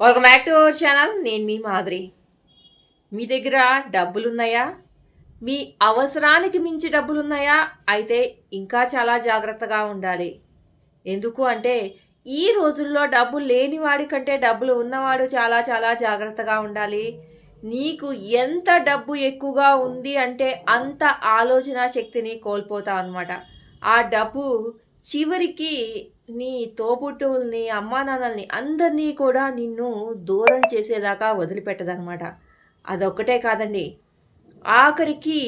Welcome back to our channel. నేను మీ మాదిరి. మీ దగ్గర డబ్బులున్నాయా? మీ అవసరానికి మించి డబ్బులున్నాయా? అయితే ఇంకా చాలా జాగ్రత్తగా ఉండాలి. ఎందుకు అంటే ఈ రోజుల్లో డబ్బు లేని వాడి కంటే డబ్బులు ఉన్నవాడు చాలా చాలా జాగ్రత్తగా ఉండాలి. నీకు ఎంత డబ్బు ఎక్కువగా ఉంది అంటే అంత ఆలోచన శక్తిని కోల్పోతావు అనమాట. ఆ డబ్బు చివరికి నీ తోబుట్టువుల్ని, అమ్మానాన్నల్ని అందరినీ కూడా నిన్ను దూరం చేసేదాకా వదిలిపెట్టదనమాట. అదొక్కటే కాదండి. ఆఖరికి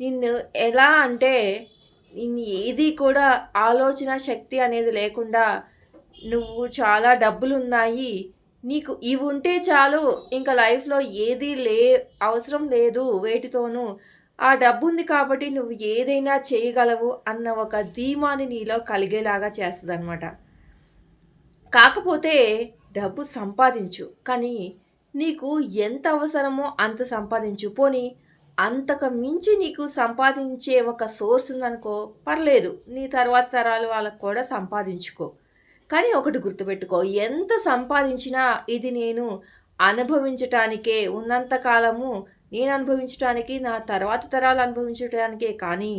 నిన్ను ఎలా అంటే నిన్ను ఏది కూడా ఆలోచన శక్తి అనేది లేకుండా నువ్వు చాలా డబ్బులున్నాయి, నీకు ఇవి ఉంటే చాలు, ఇంకా లైఫ్‌లో ఏది అవసరం లేదు వేటితోనూ. ఆ డబ్బుంది కాబట్టి నువ్వు ఏదైనా చేయగలవు అన్న ఒక ధీమాని నీలో కలిగేలాగా చేస్తదనమాట. కాకపోతే డబ్బు సంపాదించు. కానీ నీకు ఎంత అవసరమో అంత సంపాదించు. పోనీ అంతకు మించి నీకు సంపాదించే ఒక సోర్స్ ఉందనుకో పర్లేదు. నీ తర్వాత తరాలు వాళ్ళకి కూడా సంపాదించుకో. కానీ ఒకటి గుర్తుపెట్టుకో, ఎంత సంపాదించినా ఇది నేను అనుభవించటానికే ఉన్నంత కాలము నేను అనుభవించటానికి, నా తర్వాత తరాలు అనుభవించటానికే కానీ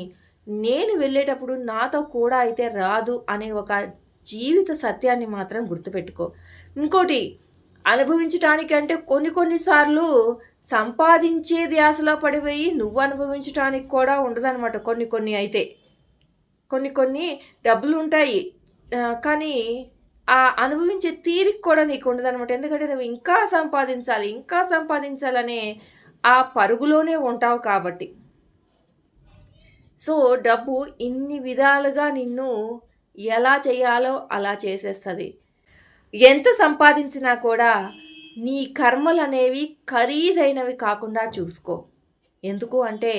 నేను వెళ్ళేటప్పుడు నాతో కూడా అయితే రాదు అనే ఒక జీవిత సత్యాన్ని మాత్రం గుర్తుపెట్టుకో. ఇంకోటి అనుభవించటానికి అంటే కొన్ని సార్లు సంపాదించే ధ్యాసలో పడిపోయి నువ్వు అనుభవించటానికి కూడా ఉండదనమాట. కొన్ని అయితే కొన్ని డబ్బులుంటాయి. కానీ ఆ అనుభవించే తీరిక కూడా నీకు ఉండదనమాట. ఎందుకంటే నువ్వు ఇంకా సంపాదించాలనే ఆ పరుగులోనే ఉంటావు కాబట్టి. సో, డబ్బు ఇన్ని విధాలుగా నిన్ను ఎలా చేయాలో అలా చేసేస్తది. ఎంత సంపాదించినా కూడా నీ కర్మలనేవి ఖరీదైనవి కాకుండా చూసుకో. ఎందుకు అంటే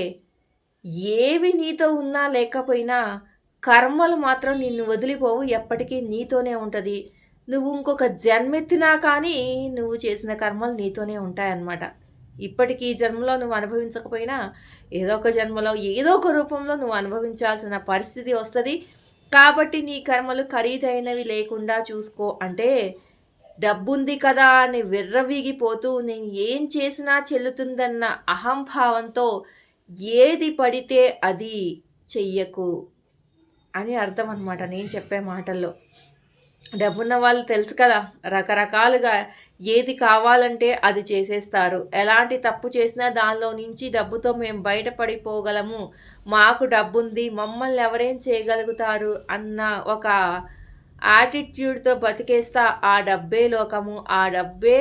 ఏవి నీతో ఉన్నా లేకపోయినా కర్మలు మాత్రం నిన్ను వదిలిపోవు. ఎప్పటికీ నీతోనే ఉంటది. నువ్వు ఇంకొక జన్మెత్తినా కానీ నువ్వు చేసిన కర్మలు నీతోనే ఉంటాయన్నమాట. ఇప్పటికీ ఈ జన్మలో నువ్వు అనుభవించకపోయినా ఏదో ఒక జన్మలో ఏదో ఒక రూపంలో నువ్వు అనుభవించాల్సిన పరిస్థితి వస్తది. కాబట్టి నీ కర్మలు ఖరీదైనవి లేకుండా చూసుకో. అంటే డబ్బుంది కదా అని విర్రవీగిపోతూ నేను ఏం చేసినా చెల్లుతుందన్న అహంభావంతో ఏది పడితే అది చెయ్యకు అని అర్థం అనమాట నేను చెప్పే మాటల్లో. డబ్బున్న వాళ్ళు తెలుసు కదా, రకరకాలుగా ఏది కావాలంటే అది చేసేస్తారు. ఎలాంటి తప్పు చేసినా దానిలో నుంచి డబ్బుతో మేము బయటపడిపోగలము, మాకు డబ్బుంది, మమ్మల్ని ఎవరేం చేయగలుగుతారు అన్న ఒక యాటిట్యూడ్తో బతికేస్తా. ఆ డబ్బే లోకము, ఆ డబ్బే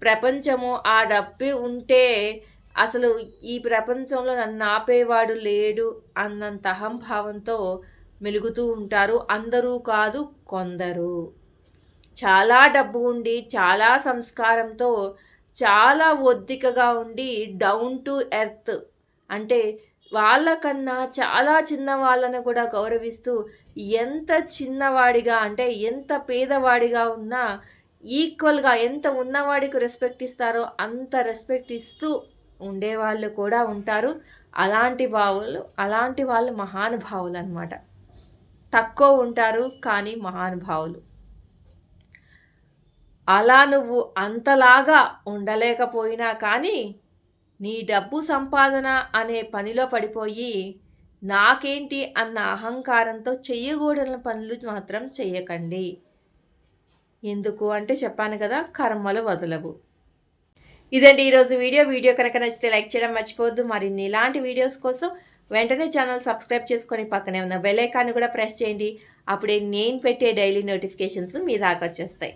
ప్రపంచము, ఆ డబ్బే ఉంటే అసలు ఈ ప్రపంచంలో నన్ను ఆపేవాడు లేడు అన్నంత అహంభావంతో మెలుగుతూ ఉంటారు. అందరూ కాదు, కొందరు. చాలా డబ్బు ఉండి, చాలా సంస్కారంతో, చాలా ఒద్దికగా ఉండి డౌన్ టు ఎర్త్ అంటే వాళ్ళకన్నా చాలా చిన్న వాళ్ళను కూడా గౌరవిస్తూ ఎంత చిన్నవాడిగా అంటే ఎంత పేదవాడిగా ఉన్నా ఈక్వల్గా ఎంత ఉన్నవాడికి రెస్పెక్ట్ ఇస్తారో అంత రెస్పెక్ట్ ఇస్తూ ఉండేవాళ్ళు కూడా ఉంటారు. అలాంటి వాళ్ళు మహానుభావులు అన్నమాట. తక్కువ ఉంటారు కానీ మహానుభావులు. అలా నువ్వు అంతలాగా ఉండలేకపోయినా కానీ నీ డబ్బు సంపాదన అనే పనిలో పడిపోయి నాకేంటి అన్న అహంకారంతో చెయ్యకూడని పనులు మాత్రం చెయ్యకండి. ఎందుకు అంటే చెప్పాను కదా, కర్మలు వదలవు. ఇదండి ఈరోజు వీడియో కనుక నచ్చితే లైక్ చేయడం మర్చిపోవద్దు. మరిన్ని ఇలాంటి వీడియోస్ కోసం వెంటనే ఛానల్ సబ్స్క్రైబ్ చేసుకొని పక్కనే ఉన్న బెల్ ఐకాన్ని కూడా ప్రెస్ చేయండి. అప్పుడే నేను పెట్టే డైలీ నోటిఫికేషన్స్ మీ దాకా వచ్చేస్తాయి.